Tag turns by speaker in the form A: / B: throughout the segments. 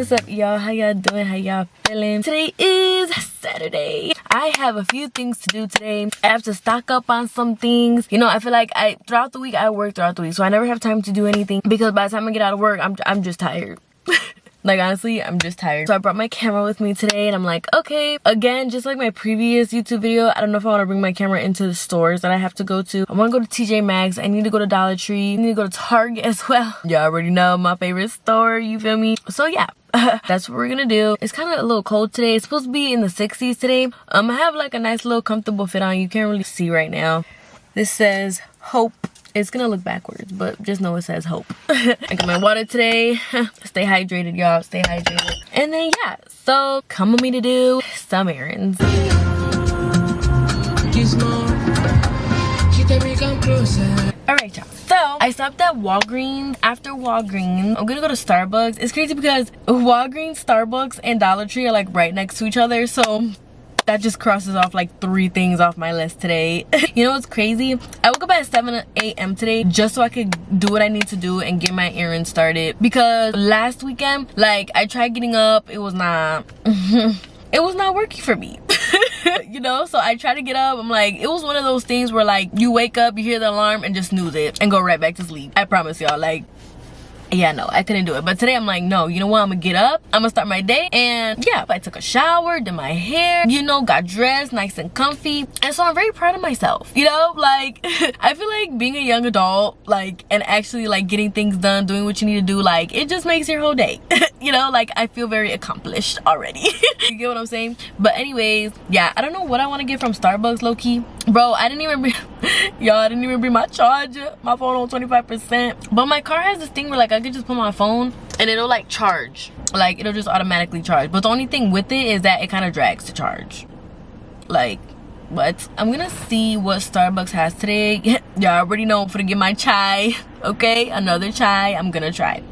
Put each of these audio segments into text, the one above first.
A: What's up, y'all? How y'all doing? How y'all feeling? Today is Saturday. I have a few things to do today. I have to stock up on some things. You know, I feel like throughout the week I work throughout the week, so I never have time to do anything because by the time I get out of work, I'm just tired. Like, honestly, I'm just tired. So I brought my camera with me today and I'm like, okay. Again, just like my previous YouTube video, I don't know if I want to bring my camera into the stores that I have to go to. I want to go to TJ Maxx. I need to go to Dollar Tree. I need to go to Target as well. Y'all already know my favorite store, you feel me? So yeah. That's what we're gonna do. It's kind of a little cold today. It's supposed to be in the 60s today. I have like a nice little comfortable fit on. You can't really see right now. This says Hope. It's gonna look backwards, but just know it says Hope. I got my water today. Stay hydrated, y'all. Stay hydrated. And then yeah, so come with me to do some errands. Alright, y'all. So I stopped at Walgreens. After Walgreens, I'm gonna go to Starbucks. It's crazy because Walgreens, Starbucks, and Dollar Tree are like right next to each other. So that just crosses off like 3 things off my list today. You know what's crazy? I woke up at 7 a.m. today just so I could do what I need to do and get my errands started. Because last weekend, like, I tried getting up. It was not... it was not working for me. You know, so I tried to get up. I'm like, it was one of those things where like you wake up, you hear the alarm and just snooze it and go right back to sleep. I promise y'all, like, yeah, no, I couldn't do it. But today I'm like, no, you know what? I'm gonna get up, I'm gonna start my day. And yeah, I took a shower, did my hair, you know, got dressed nice and comfy. And so I'm very proud of myself, you know, like I feel like being a young adult, like, and actually like getting things done, doing what you need to do, like, it just makes your whole day. You know, like, I feel very accomplished already. You get what I'm saying? But anyways, yeah, I don't know what I want to get from Starbucks, low-key. Bro, I didn't even bring y'all, I didn't even bring my charger. My phone on 25%. But my car has this thing where like I could just put my phone and it'll like charge. Like, it'll just automatically charge. But the only thing with it is that it kind of drags to charge. Like, what? I'm gonna see what Starbucks has today. Y'all already know I'm gonna get my chai. Okay, another chai. I'm gonna try.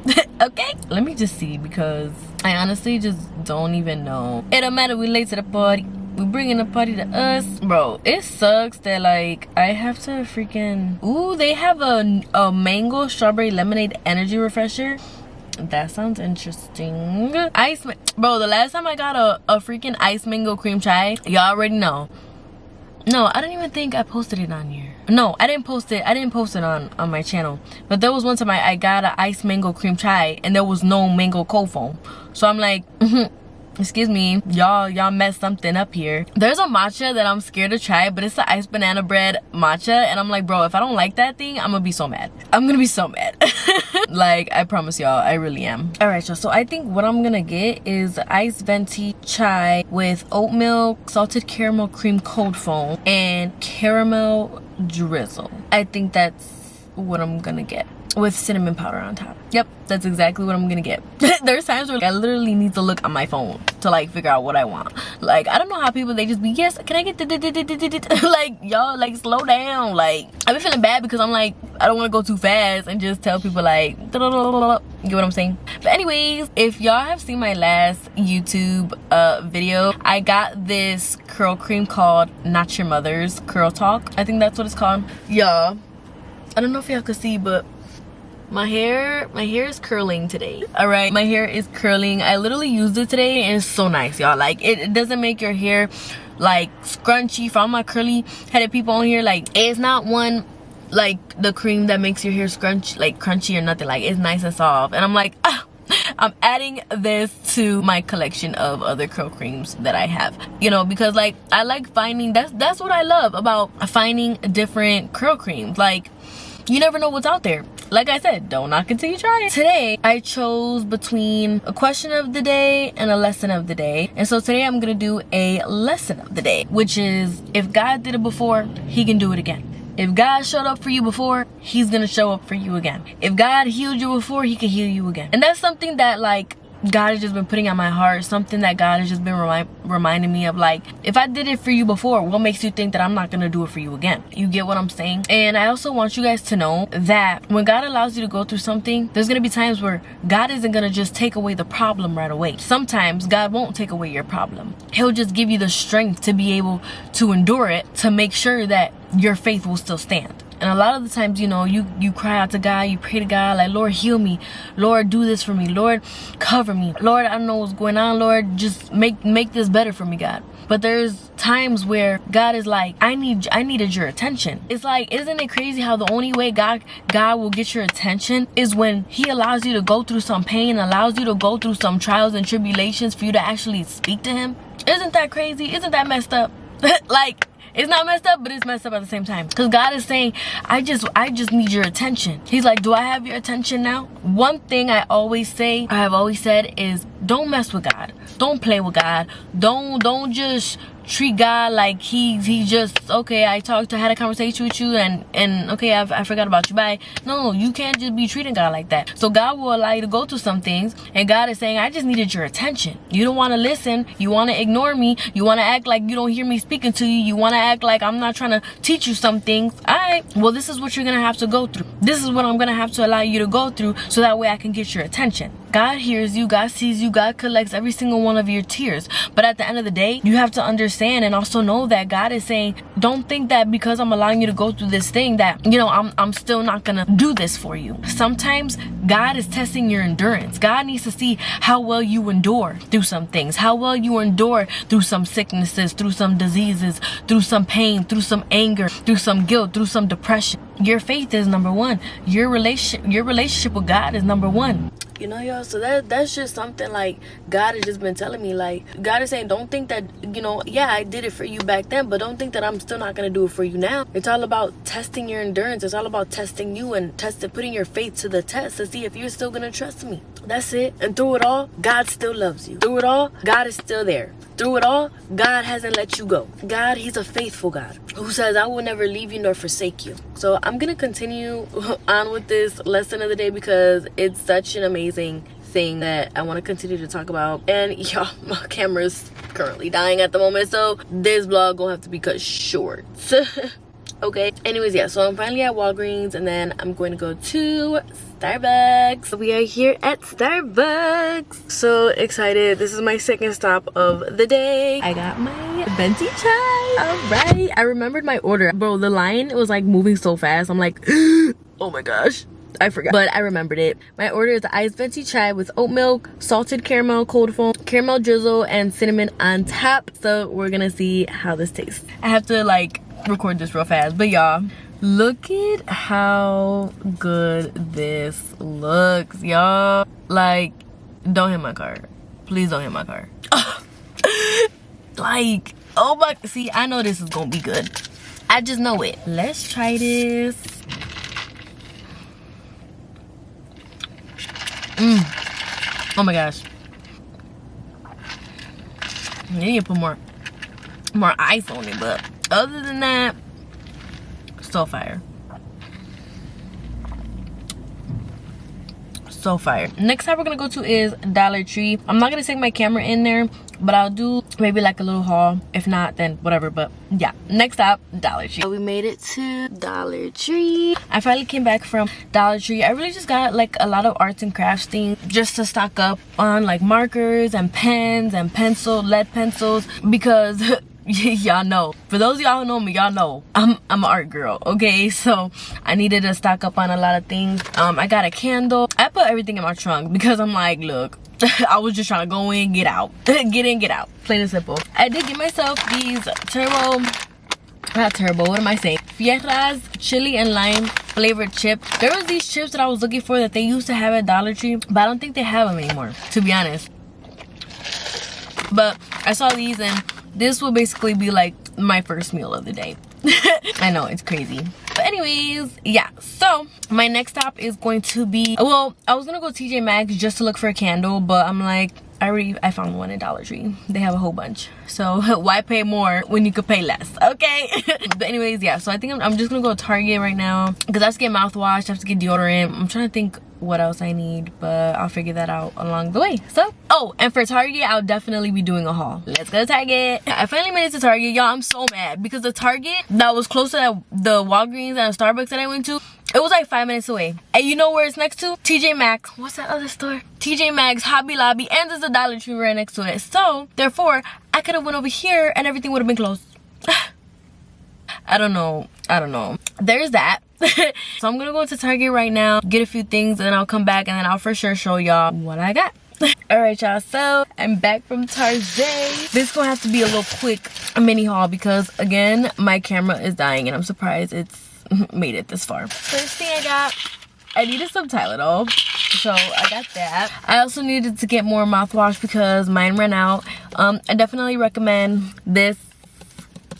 A: Okay, let me just see because I honestly just don't even know. It don't matter, we late to the party. We bringing the party to us. Bro, it sucks that like I have to freaking... Ooh, they have a mango strawberry lemonade energy refresher. That sounds interesting. Bro, the last time I got a freaking ice mango cream chai, y'all already know. No, I don't even think I posted it on here. No, I didn't post it. I didn't post it on my channel. But there was one time I got an ice mango cream chai and there was no mango cold foam. So I'm like, excuse me, y'all messed something up here. There's a matcha that I'm scared to try, but it's the iced banana bread matcha. And I'm like, bro, if I don't like that thing, I'm gonna be so mad. I'm gonna be so mad. Like, I promise y'all, I really am. All right, y'all, so I think what I'm gonna get is iced venti chai with oat milk, salted caramel cream cold foam, and caramel drizzle. I think that's what I'm gonna get, with cinnamon powder on top. Yep, that's exactly what I'm gonna get. There's times where I literally need to look on my phone to like figure out what I want. Like, I don't know how people, they just be, yes, can I get the like, y'all, like, slow down. Like, I've been feeling bad because I'm like, I don't want to go too fast and just tell people like, you get what I'm saying? But anyways, if y'all have seen my last YouTube video, I got this curl cream called Not Your Mother's Curl Talk. I think that's what it's called. Y'all, I don't know if y'all could see, but my hair is curling today. All right, my hair is curling. I literally used it today and it's so nice, y'all. Like, it doesn't make your hair like scrunchy. For all my curly headed people on here, like, it's not one like the cream that makes your hair crunchy or nothing. Like, it's nice and soft. And I'm like, I'm adding this to my collection of other curl creams that I have, you know, because like I like finding, that's what I love about finding different curl creams. Like, you never know what's out there. Like I said, don't knock until you try it. Today, I chose between a question of the day and a lesson of the day. And so today I'm gonna do a lesson of the day, which is, if God did it before, he can do it again. If God showed up for you before, he's gonna show up for you again. If God healed you before, he can heal you again. And that's something that like God has just been putting on my heart, something that God has just been reminding me of. Like, if I did it for you before, what makes you think that I'm not gonna do it for you again? You get what I'm saying? And I also want you guys to know that when God allows you to go through something, there's gonna be times where God isn't gonna just take away the problem right away. Sometimes God won't take away your problem. He'll just give you the strength to be able to endure it, to make sure that your faith will still stand. And a lot of the times, you know, you cry out to God, you pray to God, like, Lord, heal me. Lord, do this for me. Lord, cover me. Lord, I don't know what's going on. Lord, just make this better for me, God. But there's times where God is like, I needed your attention. It's like, isn't it crazy how the only way God will get your attention is when he allows you to go through some pain, allows you to go through some trials and tribulations for you to actually speak to him? Isn't that crazy? Isn't that messed up? Like, it's not messed up, but it's messed up at the same time. Because God is saying, I just need your attention. He's like, do I have your attention now? One thing I have always said is, don't mess with God. Don't play with God. Don't just treat God like he just, okay, I had a conversation with you and okay, I forgot about you, bye. No, you can't just be treating God like that. So God will allow you to go through some things, and God is saying, I just needed your attention. You don't want to listen. You want to ignore me. You want to act like you don't hear me speaking to you. You want to act like I'm not trying to teach you some things. All right, well, this is what you're gonna have to go through. This is what I'm gonna have to allow you to go through, so that way I can get your attention. God hears you, God sees you, God collects every single one of your tears. But at the end of the day, you have to understand and also know that God is saying, don't think that because I'm allowing you to go through this thing that, you know, I'm still not gonna do this for you. Sometimes God is testing your endurance. God needs to see how well you endure through some things, how well you endure through some sicknesses, through some diseases, through some pain, through some anger, through some guilt, through some depression. Your faith is number one. Your relationship with God is number one. You know, y'all, so that's just something like God has just been telling me. Like, God is saying, don't think that, you know, yeah, I did it for you back then, but don't think that I'm still not going to do it for you now. It's all about testing your endurance. It's all about testing you and putting your faith to the test to see if you're still going to trust me. That's it. And through it all, God still loves you. Through it all, God is still there. Through it all, God hasn't let you go. God, he's a faithful God who says, I will never leave you nor forsake you. So I'm going to continue on with this lesson of the day because it's such an amazing thing that I want to continue to talk about. And y'all, my camera's currently dying at the moment, so this vlog gonna have to be cut short. Okay, anyways, yeah, so I'm finally at Walgreens and then I'm going to go to Starbucks. We are here at Starbucks. So excited. This is my second stop of the day. I got my venti chai. All right, I remembered my order. Bro, the line was like moving so fast. I'm like, oh my gosh, I forgot, but I remembered it. My order is the iced venti chai with oat milk, salted caramel cold foam, caramel drizzle, and cinnamon on top. So we're gonna see how this tastes. I have to like record this real fast, but y'all, look at how good this looks, y'all. Like, don't hit my car, please don't hit my car. Like, oh my, see, I know this is gonna be good. I just know it. Let's try this. Oh my gosh, you need to put more ice on it, but other than that, so fire. So fire. Next time we're gonna go to is Dollar Tree. I'm not gonna take my camera in there, but I'll do maybe like a little haul. If not, then whatever. But yeah, next stop, Dollar Tree. We made it to Dollar Tree. I finally came back from Dollar Tree. I really just got like a lot of arts and crafts things just to stock up on, like markers and pens and lead pencils, because y'all know, for those of y'all who know me, y'all know I'm an art girl, okay? So I needed to stock up on a lot of things. I got a candle. I put everything in my trunk because I'm like, look, I was just trying to go in, get out. Get in, get out, plain and simple. I did get myself these what am I saying, Fierras chili and lime flavored chips. There was these chips that I was looking for that they used to have at Dollar Tree, but I don't think they have them anymore, to be honest. But I saw these and this will basically be like my first meal of the day. I know, it's crazy. But anyways, yeah, so my next stop is going to be, well, I was gonna go to TJ Maxx just to look for a candle, but I'm like, I found one at Dollar Tree. They have a whole bunch, so why pay more when you could pay less, okay? But anyways, yeah, so I think I'm just gonna go to Target right now because I have to get mouthwash, I have to get deodorant. I'm trying to think what else I need, but I'll figure that out along the way. So, oh, and for Target, I'll definitely be doing a haul. Let's go to Target. I finally made it to Target. Y'all, I'm so mad because the Target that was close to the Walgreens and Starbucks that I went to, it was like 5 minutes away. And you know where it's next to? TJ Maxx. What's that other store? TJ Maxx, Hobby Lobby, and there's a Dollar Tree right next to it. So, therefore, I could have went over here and everything would have been closed. I don't know. There's that. So I'm gonna go into Target right now, get a few things, and then I'll come back and then I'll for sure show y'all what I got. All right, y'all, so I'm back from Target. This gonna have to be a little quick mini haul because again my camera is dying and I'm surprised it's made it this far. First thing I needed some Tylenol, so I got that. I also needed to get more mouthwash because mine ran out. I definitely recommend this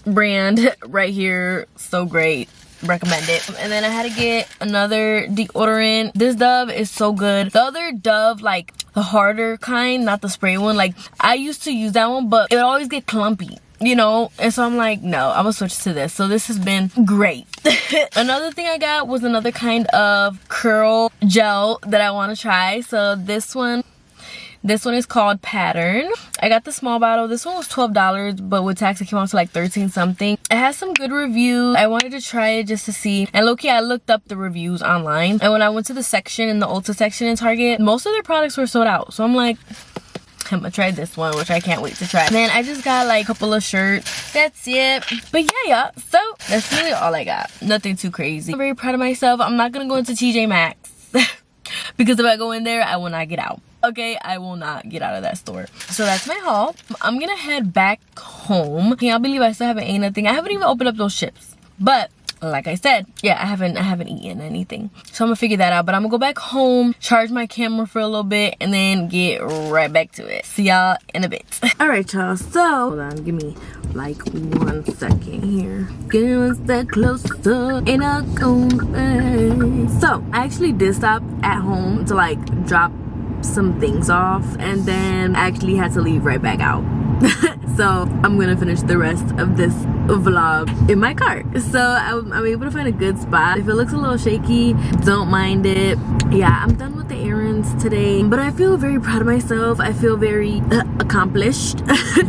A: brand right here, so great, recommend it. And then I had to get another deodorant. This Dove is so good. The other Dove, like the harder kind, not the spray one, like I used to use that one, but it would always get clumpy, you know, and so I'm like, no, I'm gonna switch to this. So this has been great. Another thing I got was another kind of curl gel that I want to try. So this one is called Pattern. I got the small bottle. This one was $12, but with tax it came out to like 13 something. It has some good reviews. I wanted to try it just to see. And low-key, I looked up the reviews online. And when I went to the section, in the Ulta section in Target, most of their products were sold out. So I'm like, I'm gonna try this one, which I can't wait to try. And then I just got like a couple of shirts. That's it. But yeah, so that's really all I got. Nothing too crazy. I'm very proud of myself. I'm not gonna go into TJ Maxx because if I go in there, I will not get out. Okay, I will not get out of that store. So that's my haul. I'm gonna head back home. Can y'all believe I still haven't ate nothing? I haven't even opened up those chips. But like I said, yeah, I haven't eaten anything. So I'm gonna figure that out. But I'm gonna go back home, charge my camera for a little bit, and then get right back to it. See y'all in a bit. All right, y'all. So hold on, give me like 1 second here. Get one step closer in a cold. So I actually did stop at home to like drop some things off, and then I actually had to leave right back out. So I'm gonna finish the rest of this vlog in my car. So I'm able to find a good spot. If it looks a little shaky, don't mind it. Yeah, I'm done with the errands today, but I feel very proud of myself. I feel very accomplished.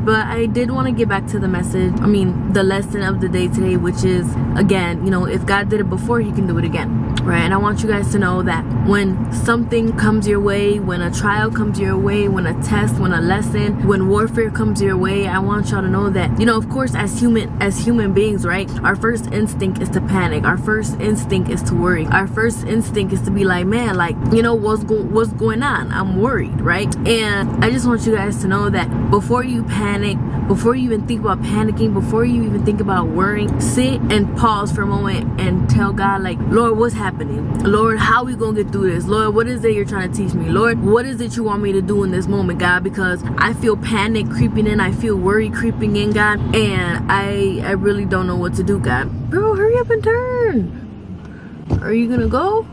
A: But I did want to get back to the message, the lesson of the day today, which is, again, you know, if God did it before, he can do it again, right? And I want you guys to know that when something comes your way, when a trial comes your way, when a test, when a lesson, when warfare comes your way, I want y'all to know that, you know, of course, as human beings, right, our first instinct is to panic. Our first instinct is to worry. Our first instinct is to be like, man, like, you know, what's going on? I'm worried, right? And I just want you guys to know that before you panic, before you even think about panicking, before you even think about worrying, sit and pause for a moment and tell God, like, Lord, what's happening? Lord, how are we gonna get through this? Lord, what is it you're trying to teach me? Lord, what is it you want me to do in this moment, God? Because I feel panic creeping in, I feel worry creeping in, God, and I really don't know what to do, God. Bro, hurry up and turn. Are you gonna go?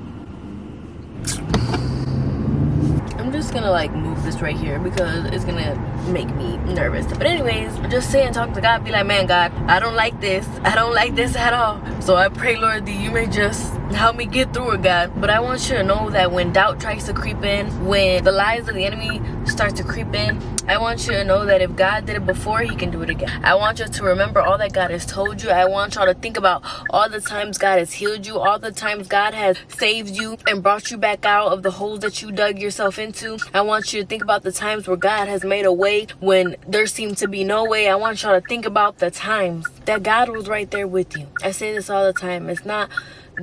A: I'm just gonna like move this right here because it's gonna make me nervous. But anyways, just say and talk to God, be like, man, God, I don't like this. I don't like this at all. So I pray, Lord, that you may just help me get through it, God. But I want you to know that when doubt tries to creep in, when the lies of the enemy start to creep in, I want you to know that if God did it before, he can do it again. I want you to remember all that God has told you. I want y'all to think about all the times God has healed you, all the times God has saved you and brought you back out of the holes that you dug yourself into. I want you to think about the times where God has made a way when there seemed to be no way. I want y'all to think about the times that God was right there with you. I say this all the time. It's not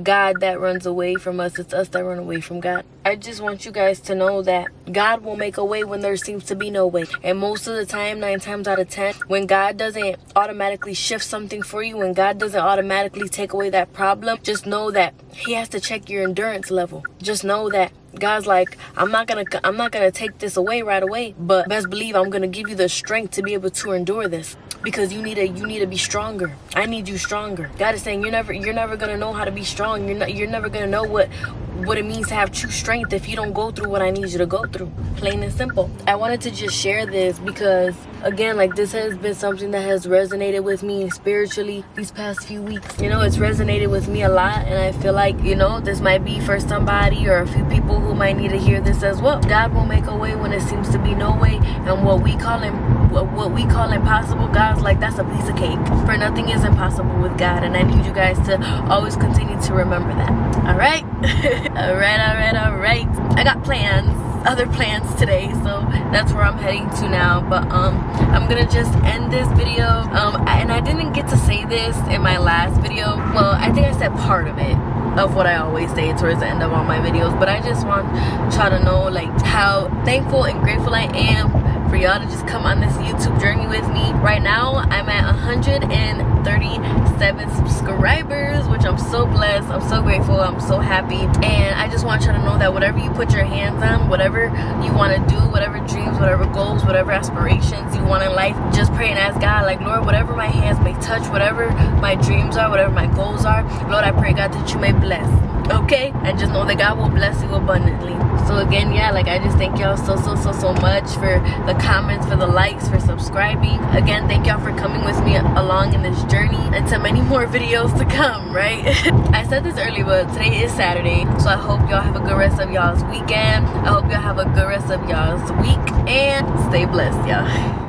A: God that runs away from us, it's us that run away from God. I just want you guys to know that God will make a way when there seems to be no way. And most of the time, 9 times out of 10, when God doesn't automatically shift something for you, when God doesn't automatically take away that problem, just know that he has to check your endurance level. Just know that God's like, I'm not gonna take this away right away, but best believe I'm gonna give you the strength to be able to endure this, because you need to be stronger. I need you stronger. God is saying you're never gonna know how to be strong. You're never gonna know what it means to have true strength if you don't go through what I need you to go through. Plain and simple. I wanted to just share this because, again, like, this has been something that has resonated with me spiritually these past few weeks. You know, it's resonated with me a lot, and I feel like, you know, this might be for somebody or a few people who might need to hear this as well. God will make a way when it seems to be no way, and what we call impossible, God's like, that's a piece of cake. For nothing is impossible with God, and I need you guys to always continue to remember that. All right? all right. I got other plans today, so that's where I'm heading to now. But I'm gonna just end this video. And I didn't get to say this in my last video. Well, I think I said part of it. of what I always say towards the end of all my videos, but I just want y'all to know like how thankful and grateful I am for y'all to just come on this YouTube journey with me. Right now I'm at 137 subscribers, which I'm so blessed, I'm so grateful, I'm so happy. And I just want y'all to know that whatever you put your hands on, whatever you want to do, whatever dreams, whatever goals, whatever aspirations you want in life, just pray and ask God, like, Lord, whatever my hands may touch, whatever my dreams are, whatever my goals are, Lord, I pray, God, that you may bless. Okay? And just know that God will bless you abundantly. So again, yeah, like, I just thank y'all so much for the comments, for the likes, for subscribing. Again, thank y'all for coming with me along in this journey, and to many more videos to come, right? I said this earlier, but today is Saturday, so I hope y'all have a good rest of y'all's weekend. I hope y'all have a good rest of y'all's week, and stay blessed, y'all.